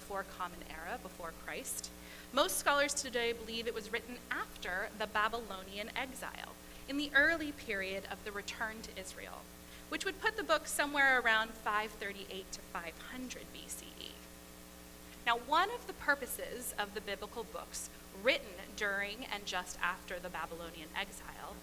before Common Era, before Christ. Most scholars today believe it was written after the Babylonian exile, in the early period of the return to Israel, which would put the book somewhere around 538 to 500 BCE. Now, one of the purposes of the biblical books written during and just after the Babylonian exile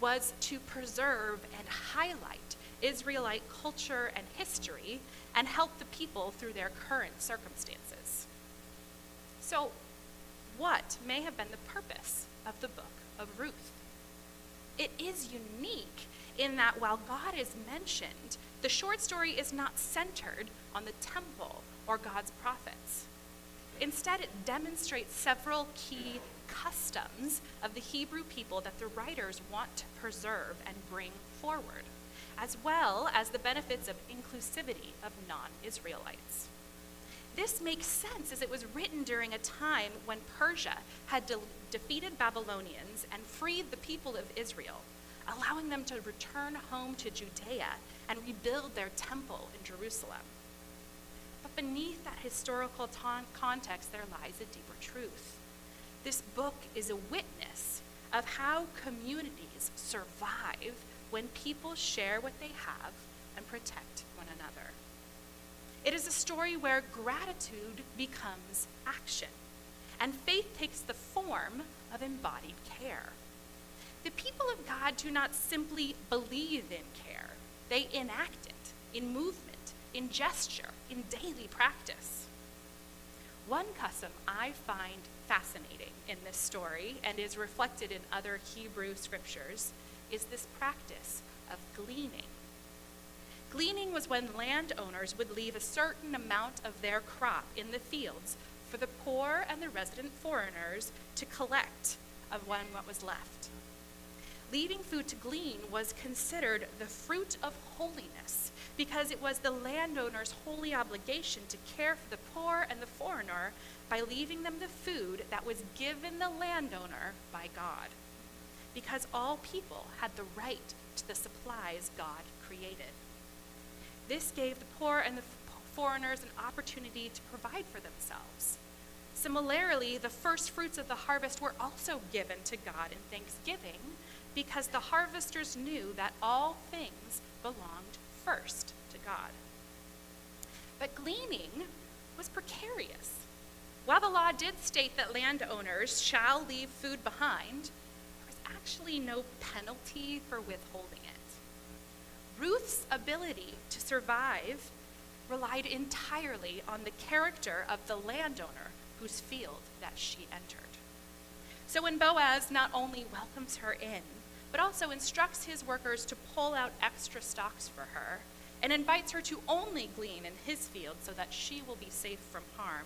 was to preserve and highlight Israelite culture and history and help the people through their current circumstances. So, what may have been the purpose of the book of Ruth? It is unique in that while God is mentioned, the short story is not centered on the temple or God's prophets. Instead, it demonstrates several key customs of the Hebrew people that the writers want to preserve and bring forward, as well as the benefits of inclusivity of non-Israelites. This makes sense as it was written during a time when Persia had defeated Babylonians and freed the people of Israel, allowing them to return home to Judea and rebuild their temple in Jerusalem. But beneath that historical context, there lies a deeper truth. This book is a witness of how communities survive when people share what they have and protect one another. It is a story where gratitude becomes action, and faith takes the form of embodied care. The people of God do not simply believe in care, they enact it in movement, in gesture, in daily practice. One custom I find fascinating in this story and is reflected in other Hebrew scriptures is this practice of gleaning. Gleaning was when landowners would leave a certain amount of their crop in the fields for the poor and the resident foreigners to collect of what was left. Leaving food to glean was considered the fruit of holiness because it was the landowner's holy obligation to care for the poor and the foreigner by leaving them the food that was given the landowner by God, because all people had the right to the supplies God created. This gave the poor and the foreigners an opportunity to provide for themselves. Similarly, the first fruits of the harvest were also given to God in thanksgiving because the harvesters knew that all things belonged first to God. But gleaning was precarious. While the law did state that landowners shall leave food behind, there was actually no penalty for withholding it. Ruth's ability to survive relied entirely on the character of the landowner whose field that she entered. So when Boaz not only welcomes her in, but also instructs his workers to pull out extra stalks for her and invites her to only glean in his field so that she will be safe from harm,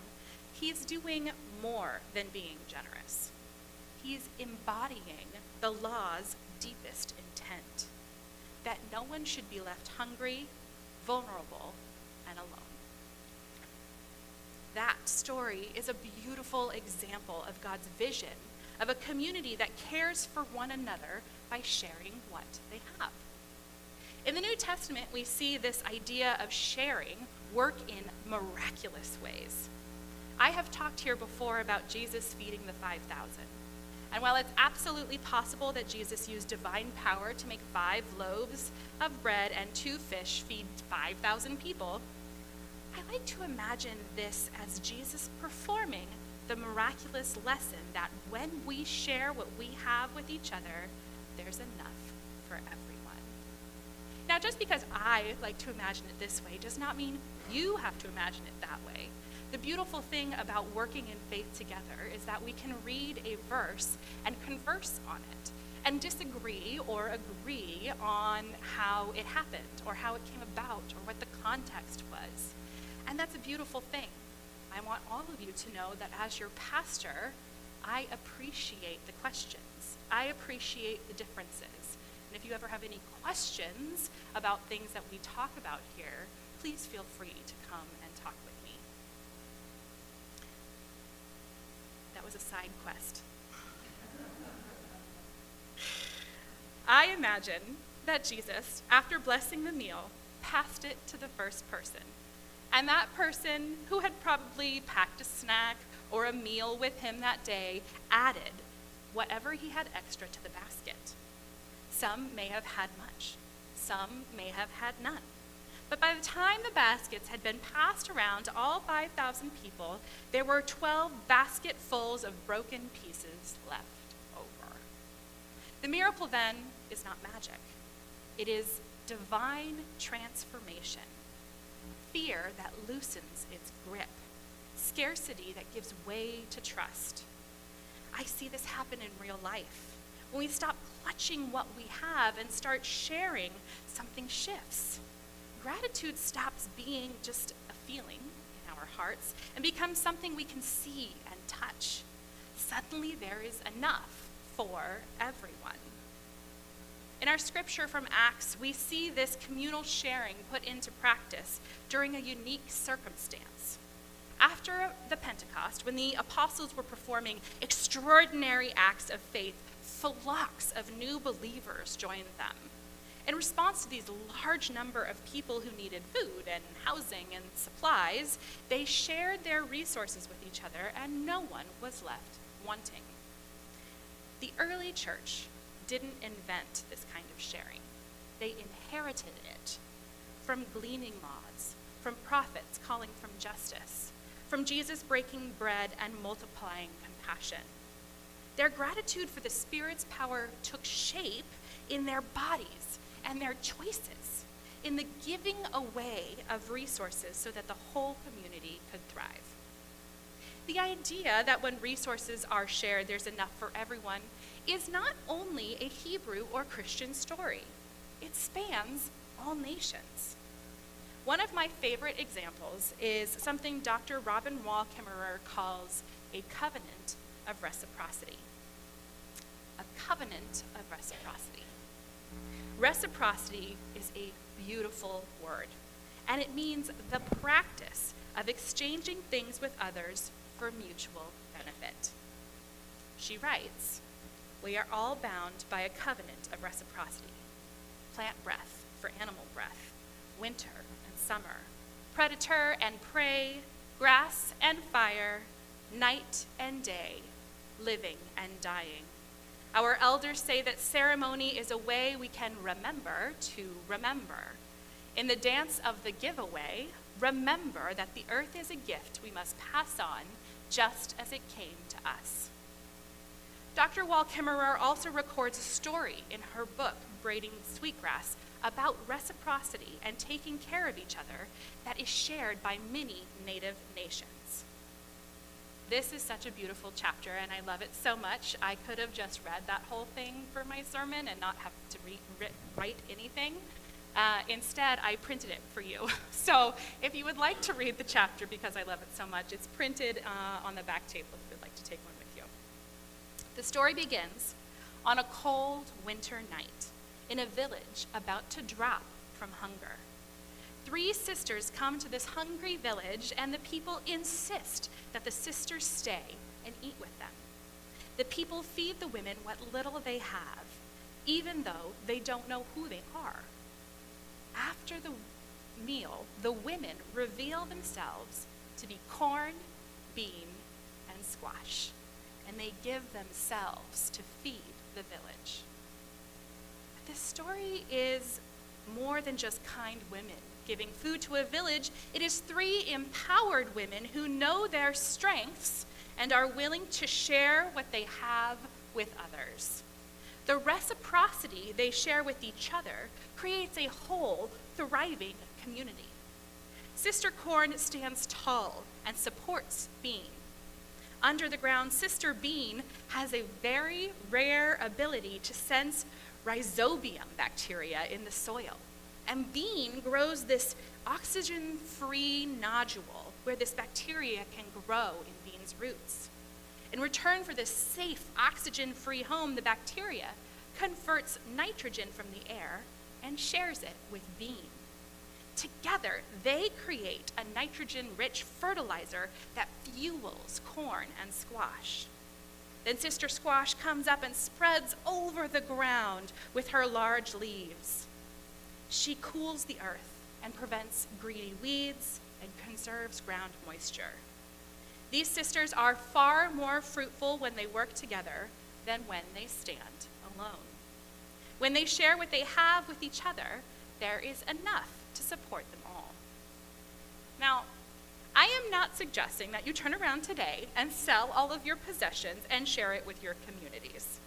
he's doing more than being generous. He's embodying the law's deepest intent, that no one should be left hungry, vulnerable, and alone. That story is a beautiful example of God's vision of a community that cares for one another by sharing what they have. In the New Testament, we see this idea of sharing work in miraculous ways. I have talked here before about Jesus feeding the 5,000. And while it's absolutely possible that Jesus used divine power to make 5 loaves of bread and 2 fish feed 5,000 people, I like to imagine this as Jesus performing the miraculous lesson that when we share what we have with each other, there's enough for everyone. Now, just because I like to imagine it this way does not mean you have to imagine it that way. The beautiful thing about working in faith together is that we can read a verse and converse on it and disagree or agree on how it happened or how it came about or what the context was. And that's a beautiful thing. I want all of you to know that as your pastor, I appreciate the questions. I appreciate the differences. And if you ever have any questions about things that we talk about here, please feel free to come and talk with me. That was a side quest. I imagine that Jesus, after blessing the meal, passed it to the first person. And that person who had probably packed a snack or a meal with him that day added whatever he had extra to the basket. Some may have had much, some may have had none. But by the time the baskets had been passed around to all 5,000 people, there were 12 basketfuls of broken pieces left over. The miracle then is not magic. It is divine transformation. Fear that loosens its grip. Scarcity that gives way to trust. I see this happen in real life. When we stop clutching what we have and start sharing, something shifts. Gratitude stops being just a feeling in our hearts and becomes something we can see and touch. Suddenly there is enough for everyone. In our scripture from Acts, we see this communal sharing put into practice during a unique circumstance. After the Pentecost, when the apostles were performing extraordinary acts of faith, flocks of new believers joined them. In response to these large number of people who needed food and housing and supplies, they shared their resources with each other, and no one was left wanting. The early church didn't invent this kind of sharing. They inherited it from gleaning laws, from prophets calling from justice, from Jesus breaking bread and multiplying compassion. Their gratitude for the Spirit's power took shape in their bodies and their choices, in the giving away of resources so that the whole community could thrive. The idea that when resources are shared, there's enough for everyone is not only a Hebrew or Christian story. It spans all nations. One of my favorite examples is something Dr. Robin Wall Kimmerer calls a covenant of reciprocity. A covenant of reciprocity. Reciprocity is a beautiful word, and it means the practice of exchanging things with others for mutual benefit. She writes, "We are all bound by a covenant of reciprocity. Plant breath for animal breath, winter and summer, predator and prey, grass and fire, night and day, living and dying. Our elders say that ceremony is a way we can remember to remember. In the dance of the giveaway, remember that the earth is a gift we must pass on just as it came to us." Dr. Wall Kimmerer also records a story in her book, Braiding Sweetgrass, about reciprocity and taking care of each other that is shared by many Native nations. This is such a beautiful chapter, and I love it so much. I could have just read that whole thing for my sermon and not have to write anything. Instead, I printed it for you. So if you would like to read the chapter, because I love it so much, it's printed on the back table if you'd like to take one with you. The story begins on a cold winter night in a village about to drop from hunger. 3 sisters come to this hungry village, and the people insist that the sisters stay and eat with them. The people feed the women what little they have, even though they don't know who they are. After the meal, the women reveal themselves to be corn, bean, and squash, and they give themselves to feed the village. But this story is more than just kind women giving food to a village. It is 3 empowered women who know their strengths and are willing to share what they have with others. The reciprocity they share with each other creates a whole, thriving community. Sister Corn stands tall and supports Bean. Under the ground, Sister Bean has a very rare ability to sense rhizobium bacteria in the soil. And Bean grows this oxygen-free nodule where this bacteria can grow in Bean's roots. In return for this safe, oxygen-free home, the bacteria converts nitrogen from the air and shares it with Bean. Together, they create a nitrogen-rich fertilizer that fuels corn and squash. Then Sister Squash comes up and spreads over the ground with her large leaves. She cools the earth and prevents greedy weeds, and conserves ground moisture. These sisters are far more fruitful when they work together than when they stand alone. When they share what they have with each other, there is enough to support them all. Now, I am not suggesting that you turn around today and sell all of your possessions and share it with your communities.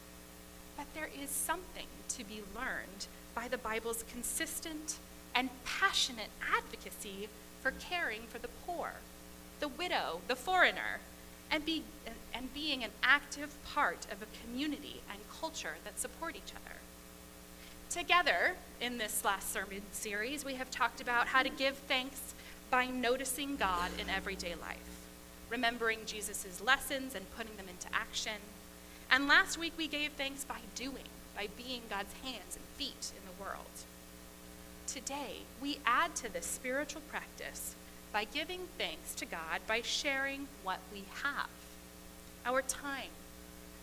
But there is something to be learned by the Bible's consistent and passionate advocacy for caring for the poor, the widow, the foreigner, and being an active part of a community and culture that support each other. Together, in this last sermon series, we have talked about how to give thanks by noticing God in everyday life, remembering Jesus' lessons and putting them into action. And last week we gave thanks by being God's hands and feet in the world. Today, we add to this spiritual practice by giving thanks to God by sharing what we have: our time,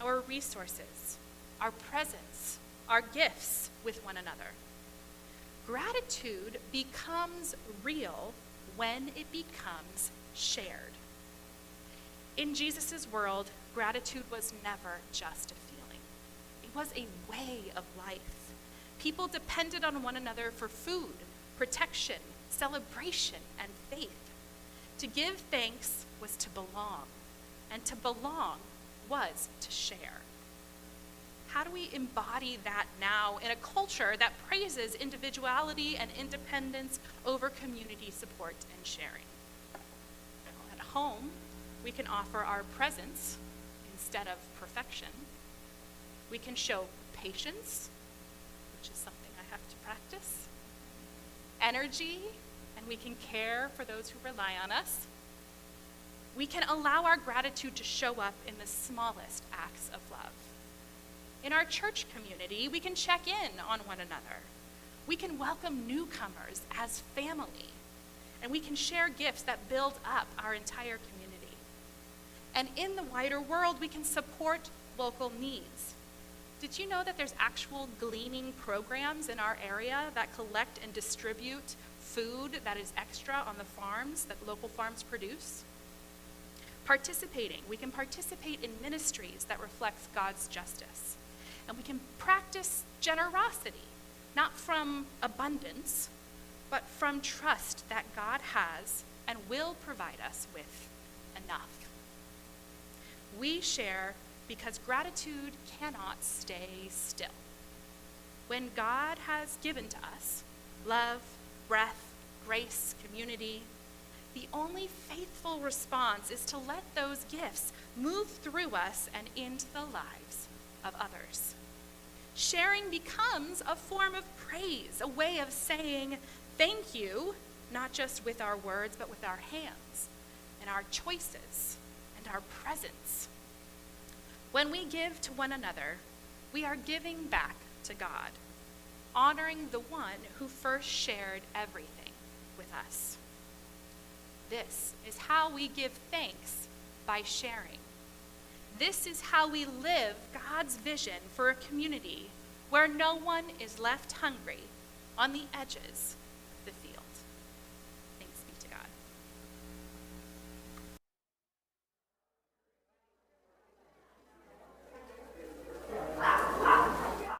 our resources, our presence, our gifts with one another. Gratitude becomes real when it becomes shared. In Jesus' world, gratitude was never just a feeling. It was a way of life. People depended on one another for food, protection, celebration, and faith. To give thanks was to belong, and to belong was to share. How do we embody that now in a culture that praises individuality and independence over community support and sharing? Well, at home, we can offer our presence instead of perfection. We can show patience, which is something I have to practice, energy, and we can care for those who rely on us. We can allow our gratitude to show up in the smallest acts of love. In our church community, we can check in on one another. We can welcome newcomers as family, and we can share gifts that build up our entire community. And in the wider world, we can support local needs. Did you know that there's actual gleaning programs in our area that collect and distribute food that is extra on the farms that local farms produce? We can participate in ministries that reflect God's justice. And we can practice generosity, not from abundance, but from trust that God has and will provide us with enough. We share because gratitude cannot stay still. When God has given to us love, breath, grace, community, the only faithful response is to let those gifts move through us and into the lives of others. Sharing becomes a form of praise, a way of saying thank you, not just with our words, but with our hands and our choices and our presence. When we give to one another, we are giving back to God, honoring the one who first shared everything with us. This is how we give thanks, by sharing. This is how we live God's vision for a community where no one is left hungry, on the edges,